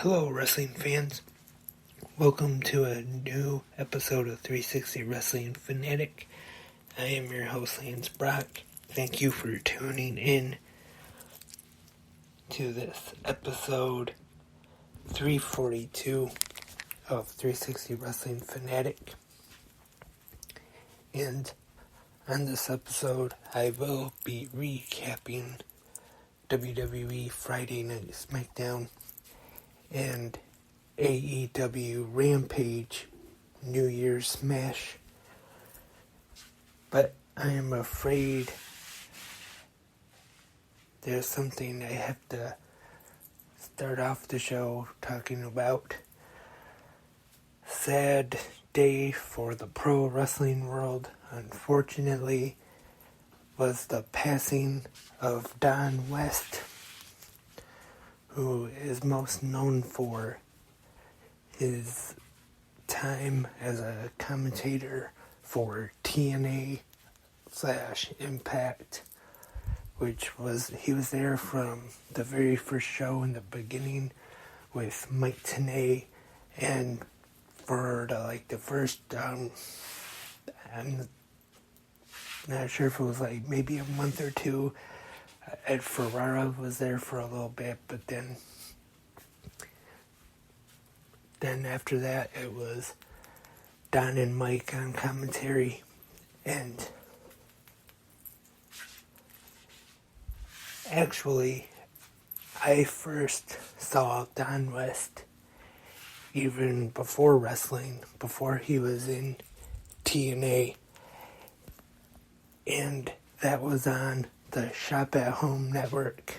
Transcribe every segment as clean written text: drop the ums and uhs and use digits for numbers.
Hello, wrestling fans. Welcome to a new episode of 360 Wrestling Fanatic. I am your host, Lance Brock. Thank you for tuning in to this episode 342 of 360 Wrestling Fanatic. And on this episode, I will be recapping WWE Friday Night Smackdown and AEW Rampage New Year's Smash. But I am afraid there's something I have to start off the show talking about. Sad day for the pro wrestling world, unfortunately, was the passing of Don West, who is most known for his time as a commentator for TNA / Impact, he was there from the very first show in the beginning with Mike Tenay, and for the first, I'm not sure if it was maybe a month or two, Ed Ferrara was there for a little bit, but then after that it was Don and Mike on commentary. And actually, I first saw Don West even before wrestling, before he was in TNA, and that was on the Shop at Home network.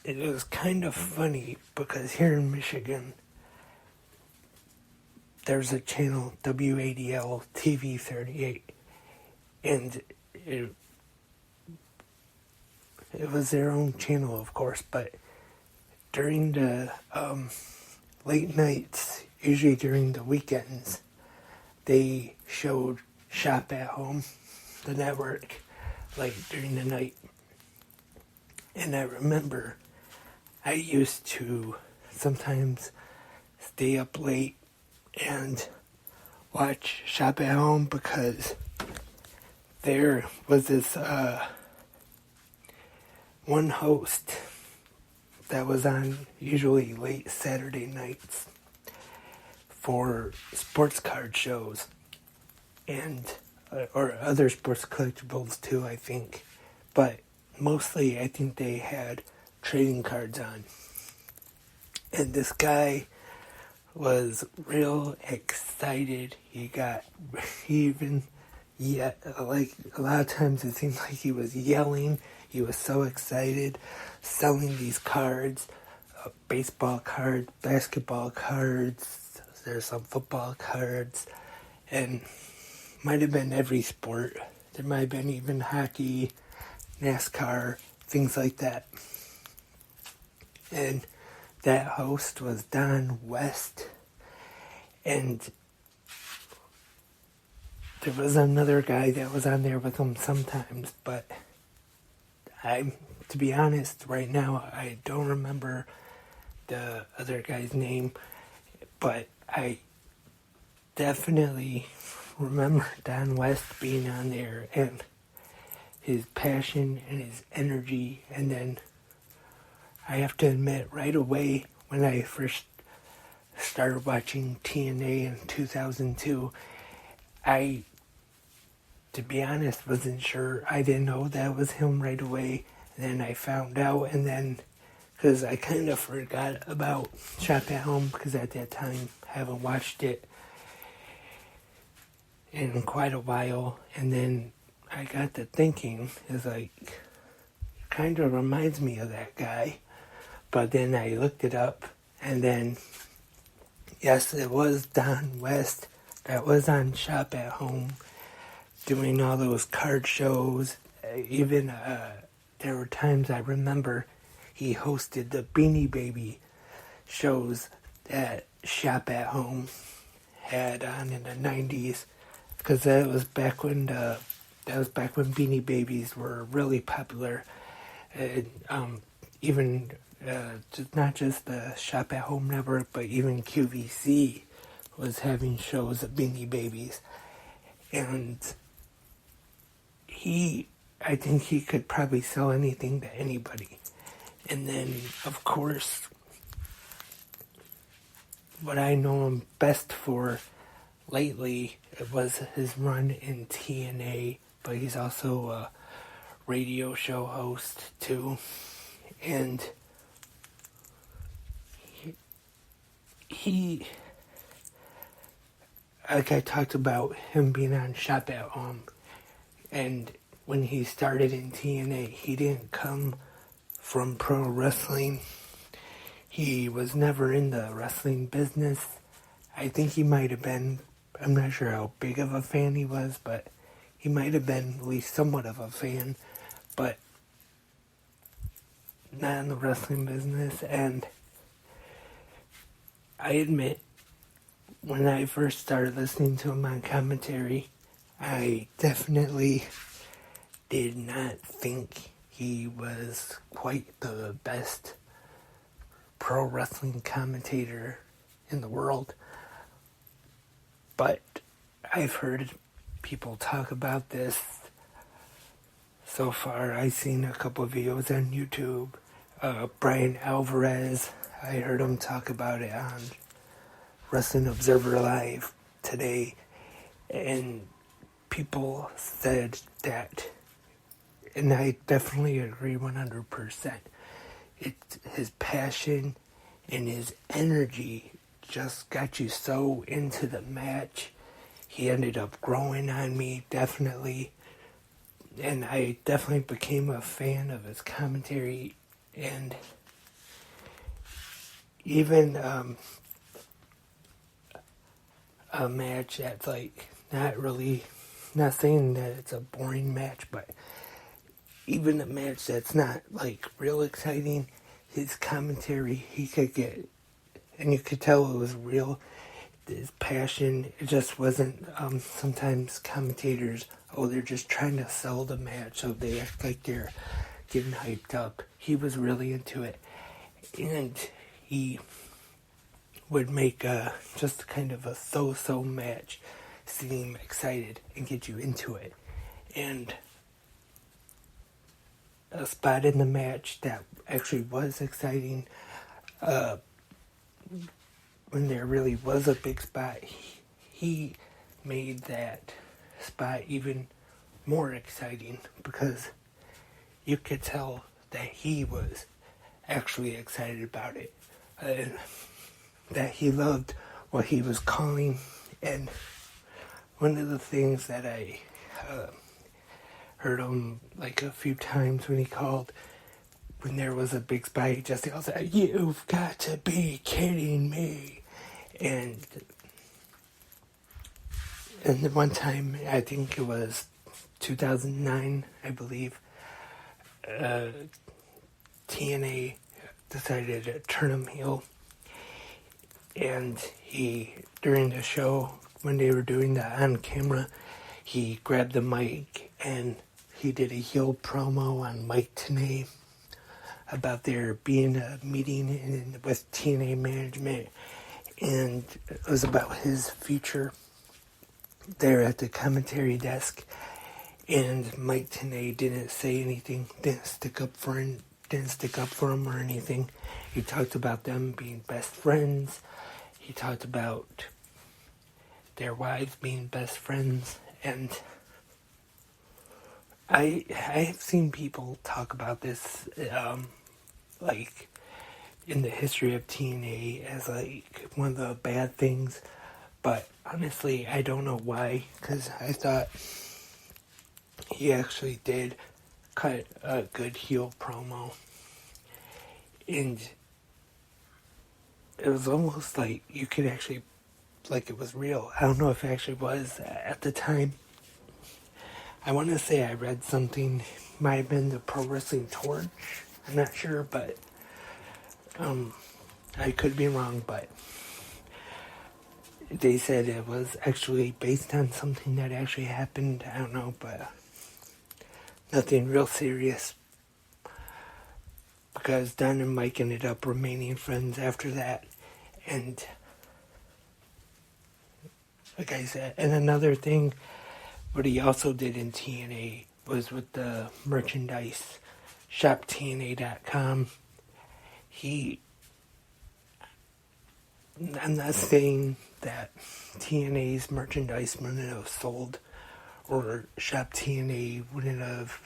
It was kind of funny because here in Michigan, there's a channel, WADL TV 38, and it was their own channel, of course, but during the late nights, usually during the weekends, they showed Shop at Home, the network, during the night. And I remember I used to sometimes stay up late and watch Shop at Home because there was this one host that was on usually late Saturday nights for sports card shows and or other sports collectibles too, I think. But mostly I think they had trading cards on. And this guy was real excited. A lot of times it seemed like he was yelling. He was so excited, selling these cards, baseball cards, basketball cards, there's some football cards, and might have been every sport. There might have been even hockey, NASCAR, things like that. And that host was Don West. And there was another guy that was on there with him sometimes, but to be honest, right now, I don't remember the other guy's name, but I definitely remember Don West being on there and his passion and his energy. And then I have to admit, right away when I first started watching TNA in 2002, I, to be honest, wasn't sure. I didn't know that was him right away. And then I found out, and then, because I kind of forgot about Shop at Home, because at that time I haven't watched it in quite a while. And then I got to thinking, kind of reminds me of that guy. But then I looked it up, and then, yes, it was Don West that was on Shop at Home doing all those card shows. Even there were times I remember he hosted the Beanie Baby shows that Shop at Home had on in the 90s, because that was back when Beanie Babies were really popular. Even not just the Shop at Home Network, but even QVC was having shows of Beanie Babies. And I think he could probably sell anything to anybody. And then, of course, what I know him best for lately was his run in TNA, but he's also a radio show host too. And he like I talked about him being on Shop at Home, and when he started in TNA, he didn't come from pro wrestling. He was never in the wrestling business. I think he might have been, I'm not sure how big of a fan he was, but he might have been at least somewhat of a fan, but not in the wrestling business. And I admit, when I first started listening to him on commentary, I definitely did not think he was quite the best pro wrestling commentator in the world. But I've heard people talk about this so far. I've seen a couple of videos on YouTube. Brian Alvarez, I heard him talk about it on Wrestling Observer Live today, and people said that, and I definitely agree 100%. It's his passion and his energy just got you so into the match. He ended up growing on me, definitely, and I definitely became a fan of his commentary. And even a match that's like not saying that it's a boring match, but even a match that's not like real exciting, his commentary, he could get, and you could tell it was real. His passion, it just wasn't, sometimes commentators, they're just trying to sell the match, so they act like they're getting hyped up. He was really into it, and he would make just kind of a so-so match seem excited and get you into it. And a spot in the match that actually was exciting, when there really was a big spot, he made that spot even more exciting because you could tell that he was actually excited about it, that he loved what he was calling. And one of the things that I heard him like a few times when he called, when there was a big spot, he just yells out, "You've got to be kidding me!" And the one time, I think it was 2009, I believe, TNA decided to turn him heel. And he, during the show, when they were doing that on camera, he grabbed the mic and he did a heel promo on Mike Tenay about there being a meeting with TNA management, and it was about his future there at the commentary desk. And Mike Tenay didn't say anything, didn't stick up for him or anything. He talked about them being best friends. He talked about their wives being best friends, and I have seen people talk about this, like, in the history of TNA as, like, one of the bad things, but honestly, I don't know why, because I thought he actually did cut a good heel promo, and it was almost like you could actually, like, it was real. I don't know if it actually was at the time. I want to say I read something, might have been the Pro Wrestling Torch, I'm not sure, but I could be wrong, but they said it was actually based on something that actually happened. I don't know, but nothing real serious, because Don and Mike ended up remaining friends after that. And like I said, and another thing, what he also did in TNA was with the merchandise, shoptna.com. I'm not saying that TNA's merchandise wouldn't have sold, or Shop TNA wouldn't have,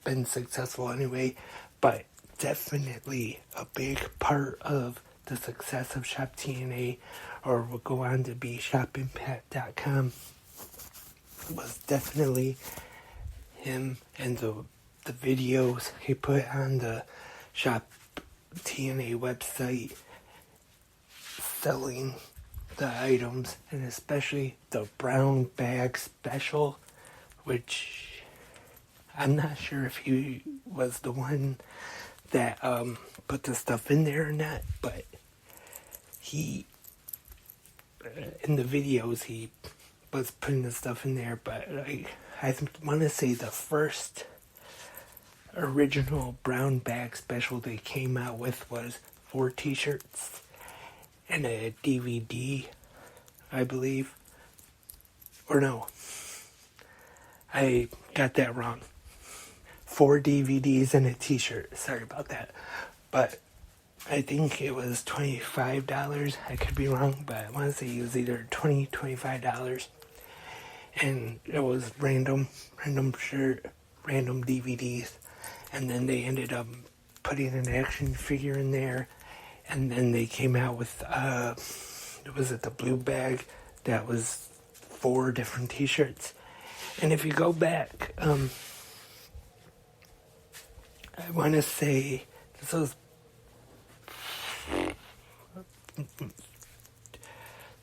been successful anyway, but definitely a big part of the success of Shop TNA, or would go on to be shopimpact.com, was definitely him and the videos he put on the Shop TNA website selling the items, and especially the brown bag special, which I'm not sure if he was the one that put the stuff in there or not, but he, in the videos, he was putting the stuff in there, but I want to say the first original brown bag special they came out with was 4 t-shirts and a DVD, I believe. Or no, I got that wrong. 4 DVDs and a t-shirt. Sorry about that. But I think it was $25. I could be wrong, but I want to say it was either $20, $25. And it was random shirt, random DVDs. And then they ended up putting an action figure in there. And then they came out with, was it the blue bag? That was 4 different t-shirts. And if you go back, I want to say this was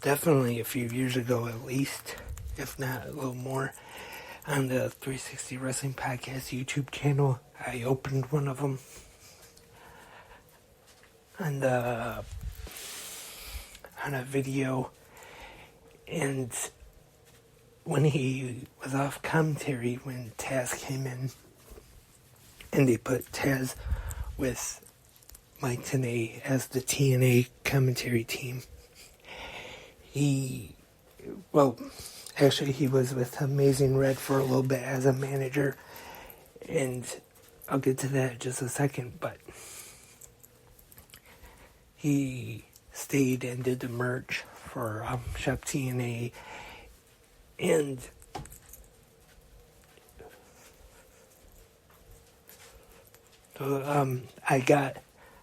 definitely a few years ago at least, if not a little more, on the 360 Wrestling Podcast YouTube channel. I opened one of them on a video, and when he was off commentary, when Taz came in, and they put Taz with Mike Tenay as the TNA commentary team. He was with Amazing Red for a little bit as a manager, and I'll get to that in just a second, but he stayed and did the merch for Shop TNA, and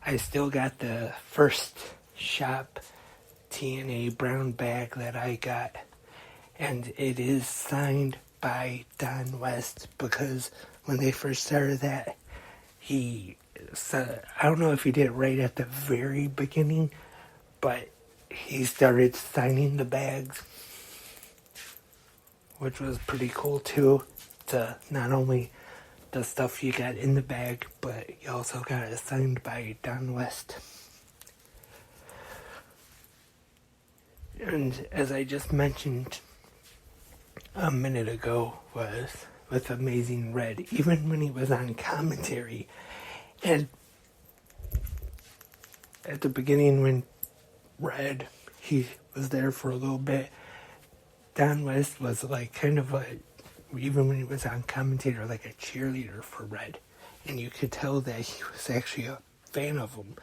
I still got the first Shop TNA brown bag that I got, and it is signed by Don West, because when they first started that, he said, I don't know if he did it right at the very beginning, but he started signing the bags, which was pretty cool too, to not only the stuff you got in the bag, but you also got it signed by Don West. And as I just mentioned a minute ago, was with Amazing Red, even when he was on commentary, and at the beginning when Red, he was there for a little bit, Don West was even when he was on commentator, like a cheerleader for Red, and you could tell that he was actually a fan of him,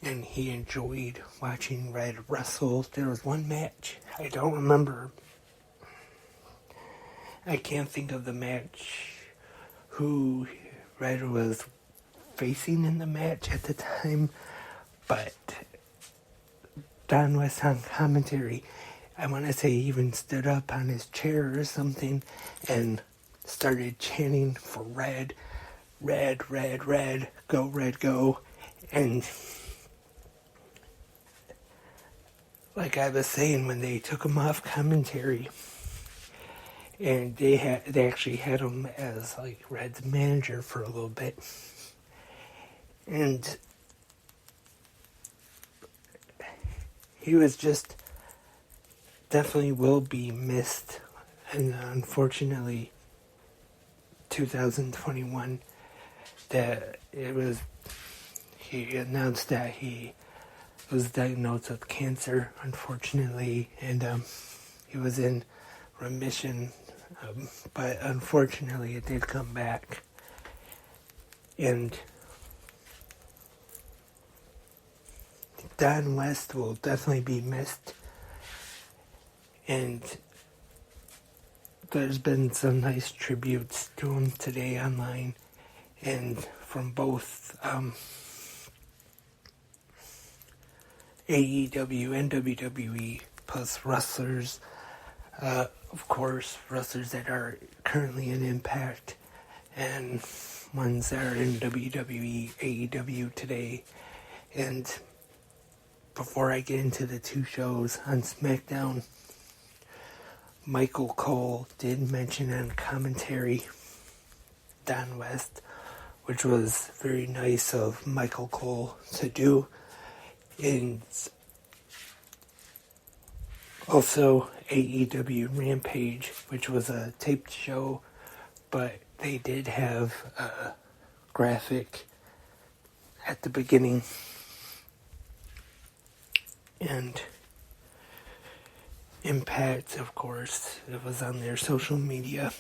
and he enjoyed watching Red wrestle. There was one match, I don't remember, I can't think of the match, who Red was facing in the match at the time, but Don West on commentary, I want to say he even stood up on his chair or something and started chanting for Red, Red, Red, Red, go Red, go. And like I was saying, when they took him off commentary, and they actually had him as Red's manager for a little bit, and he was just definitely will be missed. And unfortunately, 2021 that he announced that he was diagnosed with cancer, unfortunately, and he was in remission, but unfortunately it did come back. And Don West will definitely be missed, and there's been some nice tributes to him today online, and from both AEW and WWE, plus wrestlers, of course, wrestlers that are currently in Impact, and ones that are in WWE, AEW today. And before I get into the two shows on Smackdown, Michael Cole did mention on commentary Don West, which was very nice of Michael Cole to do. And also AEW Rampage, which was a taped show, but they did have a graphic at the beginning. And Impact, of course, it was on their social media.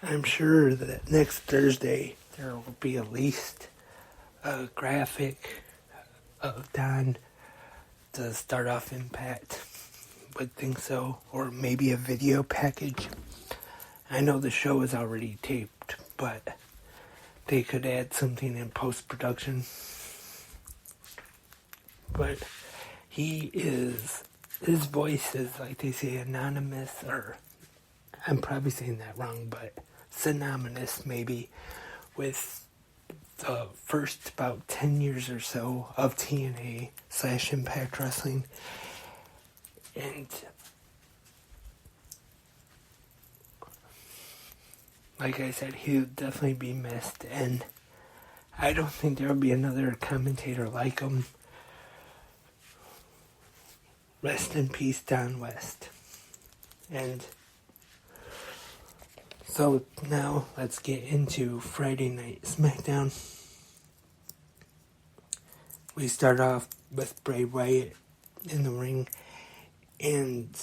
I'm sure that next Thursday there will be at least a graphic of Don to start off Impact. Would think so. Or maybe a video package. I know the show is already taped, but they could add something in post-production. But his voice is, like they say, anonymous, or I'm probably saying that wrong, but synonymous maybe with the first about 10 years or so of TNA/Impact Wrestling. And like I said, he'll definitely be missed, and I don't think there'll be another commentator like him. Rest in peace, Don West. And so now let's get into Friday Night Smackdown. We start off with Bray Wyatt in the ring, and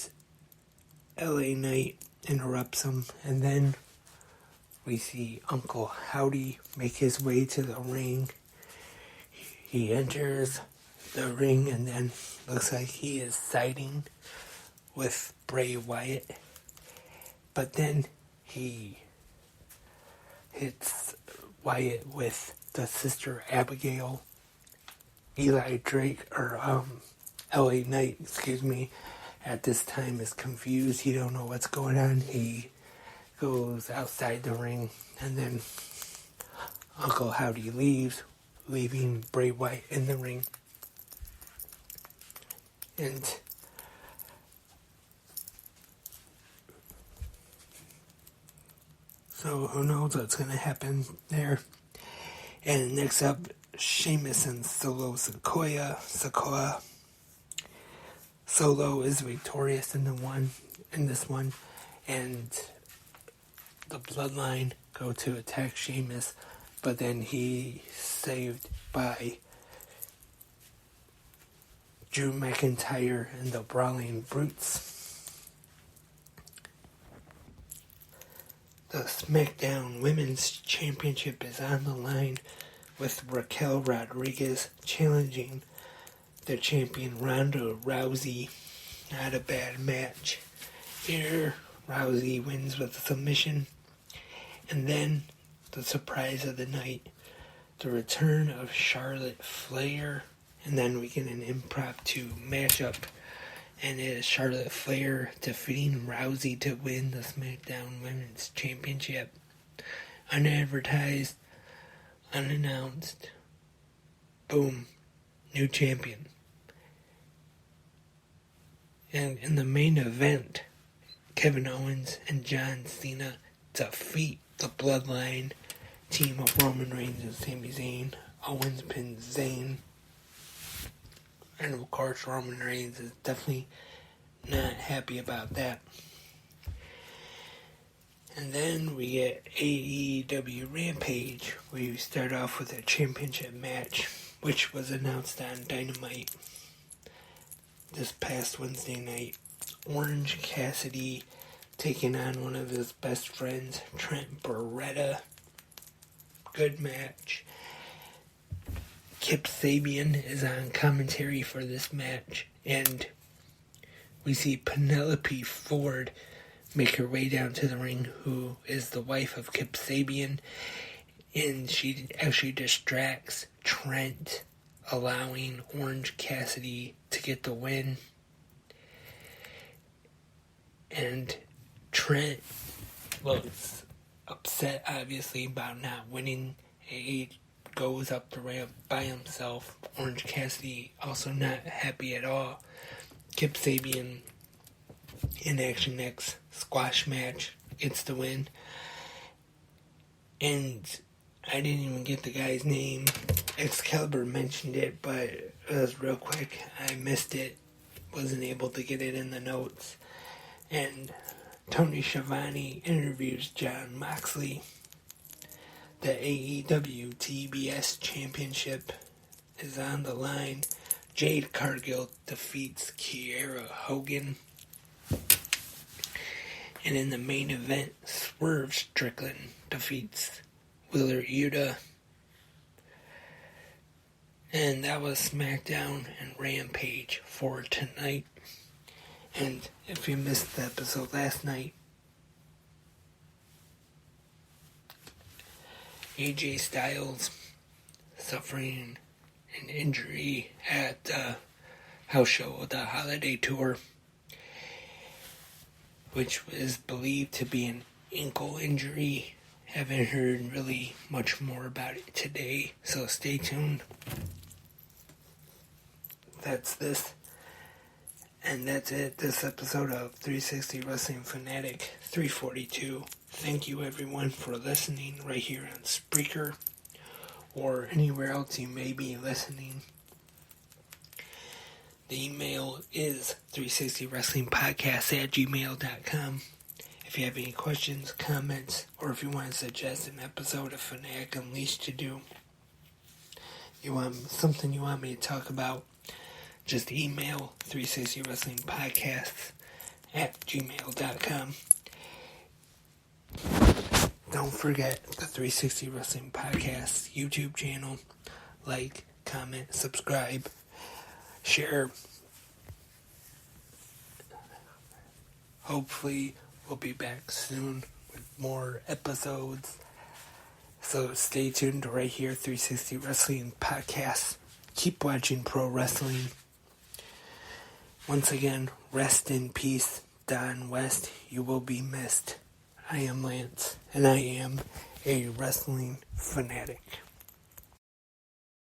LA Knight interrupts him, and then we see Uncle Howdy make his way to the ring. He enters the ring, and then looks like he is siding with Bray Wyatt. But then he hits Wyatt with the Sister Abigail. Eli Drake, or LA Knight, at this time is confused. He don't know what's going on. He goes outside the ring, and then Uncle Howdy leaves, leaving Bray Wyatt in the ring. And so who knows what's going to happen there. And next up, Sheamus and Solo Sikoa. Solo is victorious in this one, and the Bloodline go to attack Sheamus, but then he's saved by Drew McIntyre and the Brawling Brutes. The SmackDown Women's Championship is on the line, with Raquel Rodriguez challenging the champion Ronda Rousey. Not a bad match here. Rousey wins with a submission. And then the surprise of the night, the return of Charlotte Flair. And then we get an impromptu matchup, and it is Charlotte Flair defeating Rousey to win the SmackDown Women's Championship. Unadvertised, unannounced. Boom. New champion. And in the main event, Kevin Owens and John Cena defeat the Bloodline team of Roman Reigns and Sami Zayn. Owens pins Zayn. And of course, Roman Reigns is definitely not happy about that. And then we get AEW Rampage, where you start off with a championship match, which was announced on Dynamite this past Wednesday night. Orange Cassidy taking on one of his best friends, Trent Beretta. Good match. Kip Sabian is on commentary for this match, and we see Penelope Ford make her way down to the ring, who is the wife of Kip Sabian, and she actually distracts Trent, allowing Orange Cassidy to get the win. And Trent looks upset, obviously, about not winning. He goes up the ramp by himself. Orange Cassidy also not happy at all. Kip Sabian in Action Next squash match gets the win. And I didn't even get the guy's name. Excalibur mentioned it, but it was real quick. I missed it. Wasn't able to get it in the notes. And Tony Schiavone interviews Jon Moxley. The AEW TBS Championship is on the line. Jade Cargill defeats Kiera Hogan. And in the main event, Swerve Strickland defeats Wheeler Yuta. And that was Smackdown and Rampage for tonight. And if you missed the episode last night, AJ Styles suffering an injury at the house show, the Holiday Tour, which is believed to be an ankle injury. Haven't heard really much more about it today, so stay tuned. That's this. And that's it, this episode of 360 Wrestling Fanatic 342. Thank you everyone for listening right here on Spreaker or anywhere else you may be listening. The email is 360wrestlingpodcast@gmail.com. If you have any questions, comments, or if you want to suggest an episode of Fanatic Unleashed to do, you want something you want me to talk about, just email 360wrestlingpodcasts@gmail.com. Don't forget the 360 Wrestling Podcast YouTube channel. Like, comment, subscribe, share. Hopefully we'll be back soon with more episodes. So stay tuned to right here, 360 Wrestling Podcast. Keep watching pro wrestling. Once again, rest in peace, Don West. You will be missed. I am Lance, and I am a wrestling fanatic.